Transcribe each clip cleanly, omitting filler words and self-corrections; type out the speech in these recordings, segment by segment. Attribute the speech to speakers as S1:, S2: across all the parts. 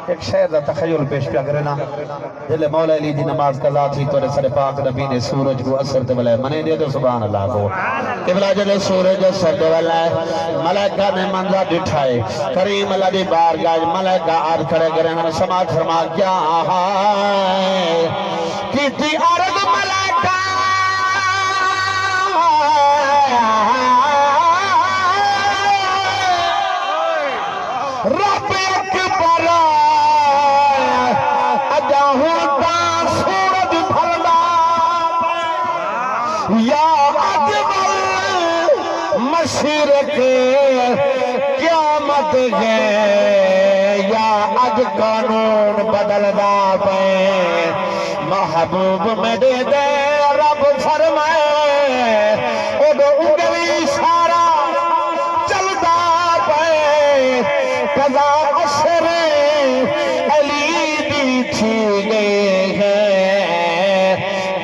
S1: ایک شہر دا تخیل پیش پیا کرنا جلے مولا علی دی نماز قضا تھی تو سر پاک نبی نے سورج کو اثر تے بلائے منے دے تو سبحان اللہ کو قبلہ جلے سورج اثر تے بلائے ملائکہ نے منظر ڈٹھائے کریم اللہ دی بارگاہ ملائکہ آر کھڑے کریں ہمیں سماعت فرما کیا آہائے کیتی عرض ملائکہ رب اکبر اجاہتا سورج بھرنا یا اجمل مشرق قیامت ہے یا اج قانون بدلدا پے محبوب میں دے دے رب فرمائے اڈو انگلی اشارہ چلدا پے قضا اثر علی دی تھی گئے ہیں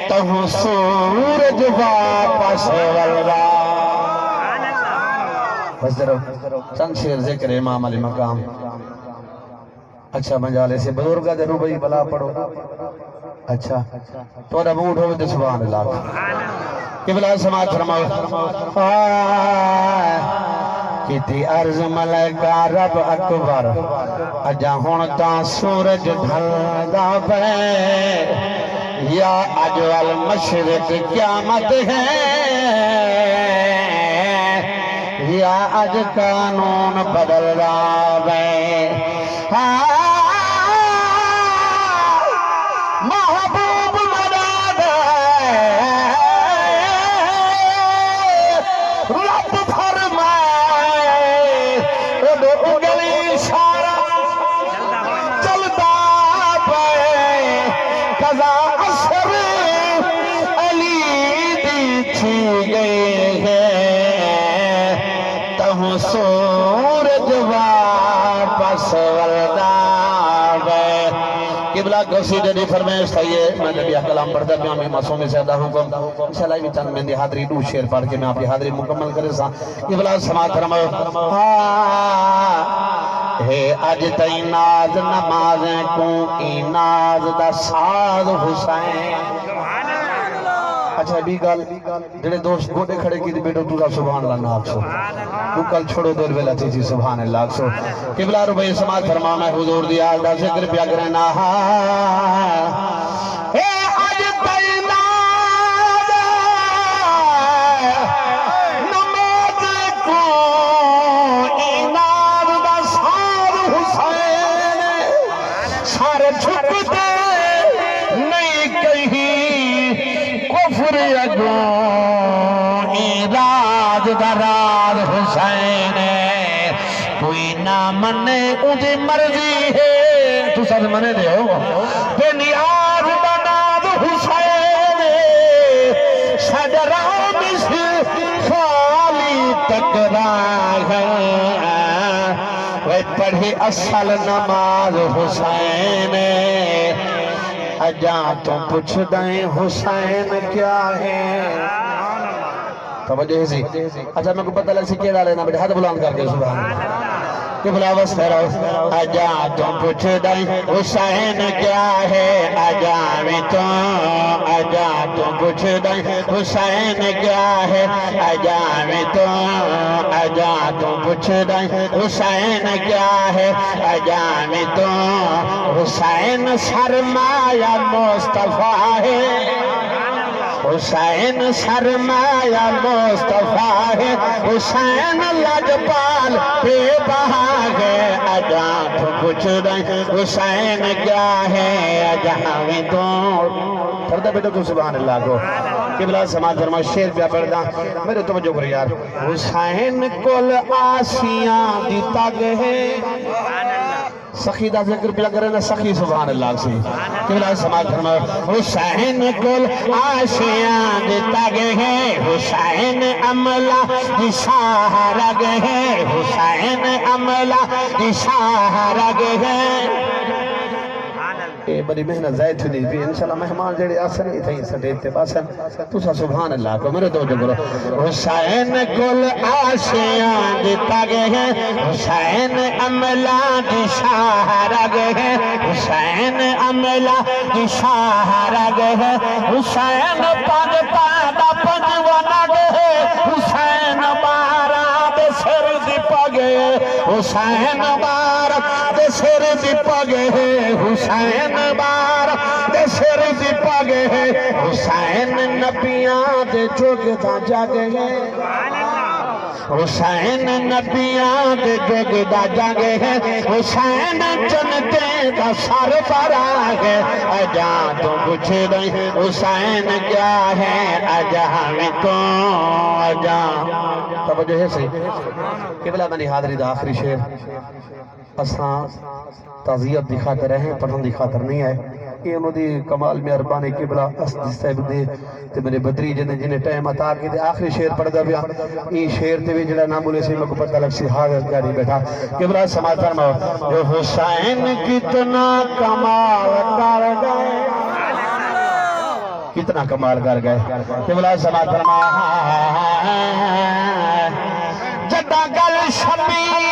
S1: تہوں سورج واپس ولدا بس درو چند شیر ذکر امام علی مقام اچھا مجالے سے بزرگا دے روبئی بلا پڑھو اچھا تو اڈا موڈ ہوئے دے سبحان اللہ قبلہ سماعت فرماؤ کیتی عرض ملائکہ رب اکبر اجا ہونتا سورج ڈھلدا پے یا اجول مشرق قیامت ہے یا اج قانون بدلدا پے محبوب مراد رب فرمائے اڈو انگلی اشارہ چلدا پے قضا اثر علی دی تھی گئے ہیں تہوں سورج واپس ولدا پے قبلہ قصیدے دی فرمائش تھا یہ میں نبی کلام پڑھتا پیا میں معصوم سے ادا ہوں انشاءاللہ بھی چند میں دی حاضری دو شعر پڑھ کے میں اپنی حاضری مکمل کرے سا قبلہ سماعت فرماؤ ہے اج تئی ناز نمازیں کو ای ناز دا ساز حسین اچھا بھی گل جڑے دوست گوڑے کھڑے کی دی بیٹو تو سبحان اللہ ناک سو تو کل چھوڑو دیر ویلہ تھی تھی سبحان اللہ سو قبلہ ربی سماعت فرما میں حضور دی آل دا ذکر پیا کرنا اے اج تئی ناز نماز کو ای ناز دا ساز حسین سارے چھکتے نہیں کہیں کفر اگوں راج دراز حسین کوئی نہ منے اُنجی مرضی ہے تو ساتھ منے دے ہو بے نیاز دناز حسین شجرہ مصر خالی تکراہ وہ پڑھی اصل نماز حسین اجاں تو پوچھ دائیں حسین کیا ہے توجہ سی اچھا میں کو پتہ لگ سی کیڑا لینا بیٹے ہاتھ بلند کر کے سبحان کہ بلا بس پھیراؤ اجاں تو پوچھ دائیں حسین کیا ہے اجاں تو پوچھ دائیں حسین کیا ہے اجاں تو پوچھ دائیں حسین کیا ہے اجاں تو حسین سرمایہ مصطفیٰ ہے حسین سرمایہ مصطفیٰ ہے حسین لجپال بے بہا ہے اجاں تو پوچھ دائیں حسین کیا ہے اجاں تو پردہ بیٹو تو سبحان اللہ کو قبلہ سماعت فرما شیر پیا پڑھدا میرے توجہ کرو یار حسین کل آسیاں دی تگ ہے سخی دا ذکر پیا کرے نا سخی سبحان اللہ سے قبلہ سماعت فرما حسین کل آسیاں دی تگ ہے حسین عملہ دی شاہرگ ہے حسین عملہ دی شاہرگ ہے بڑی محنت زائد تھی بھی انشاءاللہ مہمان جڑے آسن ہی تھیں سٹیج تے باسن تسا سبحان اللہ کو میرے توجہ کرو حسین کل آسیاں دیتا گئے ہیں حسین عملہ دی شاہرہ گئے ہیں حسین عملہ دی شاہرہ گئے ہیں حسین پاگ پادا پنجوانا گئے حسین بارہ دے سر دی پاگے حسین بارہ دے سر دی پاگے حسین بارہ دے سر دی پاگے حسین نبیاں دے جگدہ جاگے حسین نبیاں دے جگدہ جاگے حسین جنتے دا سر پر آگے اجاں تو کچھ نہیں حسین کیا ہے اجاں میں تو اجاں توجہ ہے صحیح قبلہ منی حاضری دا آخری شعر اساں تعزیت دکھاتے رہے پڑھن دکھاتے نہیں آئے یہ انہوں دی کمال میں اربانی قبلہ جس طرح دے تے میرے بدری جنہیں ٹائم عطا کے دے آخری شعر پڑھ دا بیا یہ شعر تے بھی جڑا نامولے سے مکو پتہ لگ سی حاضر جاری بیٹھا قبلہ سماعت فرماؤ جو حسین کتنا کمال کر گئے کتنا کمال کر گئے قبلہ سماعت فرماؤ جدہ گل شبیر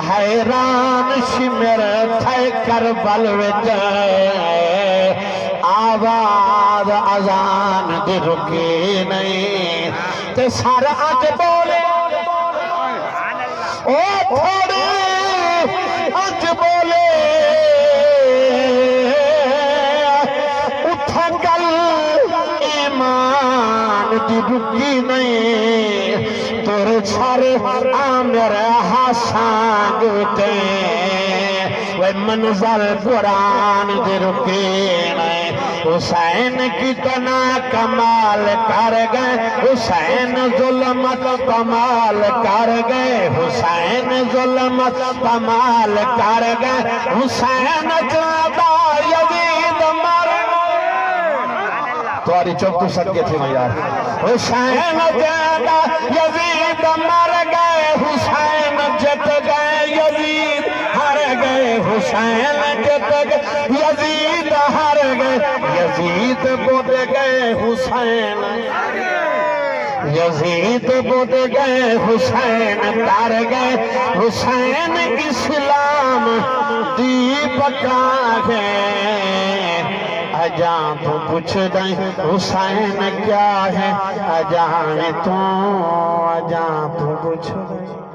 S1: حیران شمر تھے کربل وچ آواز اذان دی رکی نہیں تے سارا اج بولے او تھوڑے اج بولے اٹھا گل ایمان دی رکی نہیں تور چھر آمر حسان گوٹے وہ منظر قرآن دے رکین حسین کتنا کمال کر گئے حسین ظلمت کمال کر گئے حسین ظلمت کمال کر گئے حسین جادہ یزید مر تواری چوک تو صدقے تھے میں یار حسین جادہ یزید مر گئے حسین جت گئے یزید ہر گئے حسین جت گئے یزید ہر گئے یزید بود گئے حسین یزید بود گئے حسین تار گئے حسین اسلام دی بقا گئے اجاں تو پوچھ دیں حسین کیا ہے اجاں تو پوچھ دیں